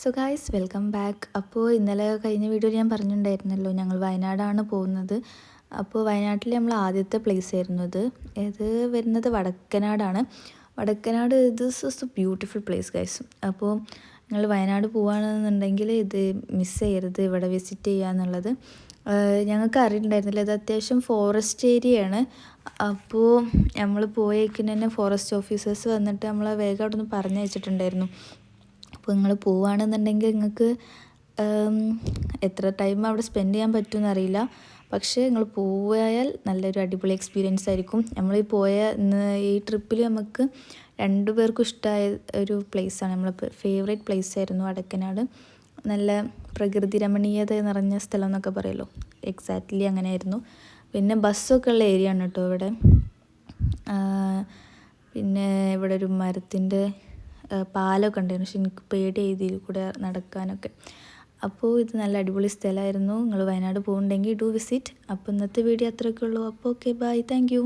So guys welcome back. അപ്പോൾ ഇന്നലെ കഴിഞ്ഞ വീഡിയോയിൽ ഞാൻ പറഞ്ഞിട്ടുണ്ടായിരുന്നല്ലോ ഞങ്ങൾ വയനാടാണ് പോകുന്നത്. അപ്പോൾ വയനാട്ടിൽ നമ്മൾ ആദ്യത്തെ പ്ലേസ് ആയിരുന്നു ഇത് വരുന്നത് വടക്കനാടാണ്. Vadakkanad this is a beautiful place guys. അപ്പോൾ നിങ്ങൾ വയനാട് പോവുകയാണെന്നുണ്ടെങ്കിൽ ഇത് മിസ് ചെയ്യരുത്, ഇവിടെ വിസിറ്റ് ചെയ്യുക എന്നുള്ളത്. ഞങ്ങൾക്ക് അറിയിട്ടുണ്ടായിരുന്നില്ല, ഇത് അത്യാവശ്യം ഫോറസ്റ്റ് ഏരിയയാണ്. അപ്പോൾ നമ്മൾ പോയേക്കിന് തന്നെ ഫോറസ്റ്റ് ഓഫീസേഴ്സ് വന്നിട്ട് നമ്മളെ വേഗം അവിടെ നിന്ന് പറഞ്ഞയച്ചിട്ടുണ്ടായിരുന്നു. അപ്പോൾ നിങ്ങൾ പോവുകയാണെന്നുണ്ടെങ്കിൽ നിങ്ങൾക്ക് എത്ര ടൈം അവിടെ സ്പെൻഡ് ചെയ്യാൻ പറ്റുമെന്ന് അറിയില്ല, പക്ഷേ നിങ്ങൾ പോയാൽ നല്ലൊരു അടിപൊളി എക്സ്പീരിയൻസ് ആയിരിക്കും. നമ്മൾ പോയ ഈ ട്രിപ്പിൽ നമുക്ക് രണ്ടുപേർക്കും ഇഷ്ടമായ ഒരു പ്ലേസാണ്, നമ്മളെ ഫേവറേറ്റ് പ്ലേസ് ആയിരുന്നു വടക്കനാട്. നല്ല പ്രകൃതി രമണീയത നിറഞ്ഞ സ്ഥലം എന്നൊക്കെ പറയുമല്ലോ, എക്സാക്റ്റ്ലി അങ്ങനെയായിരുന്നു. പിന്നെ ബസ്സൊക്കെ ഉള്ള ഏരിയ ആണ് കേട്ടോ ഇവിടെ. പിന്നെ ഇവിടെ ഒരു മരത്തിൻ്റെ പാലമൊക്കെ ഉണ്ടായിരുന്നു, പക്ഷെ എനിക്ക് പേടി ഇതിൽ കൂടെ നടക്കാനൊക്കെ. അപ്പോൾ ഇത് നല്ല അടിപൊളി സ്ഥലമായിരുന്നു. നിങ്ങൾ വയനാട് പോകുന്നുണ്ടെങ്കിൽ ഡു വിസിറ്റ്. അപ്പോൾ ഇന്നത്തെ വീഡിയോ അത്രയൊക്കെ ഉള്ളൂ. അപ്പോൾ ഓക്കെ, ബൈ, താങ്ക് യു.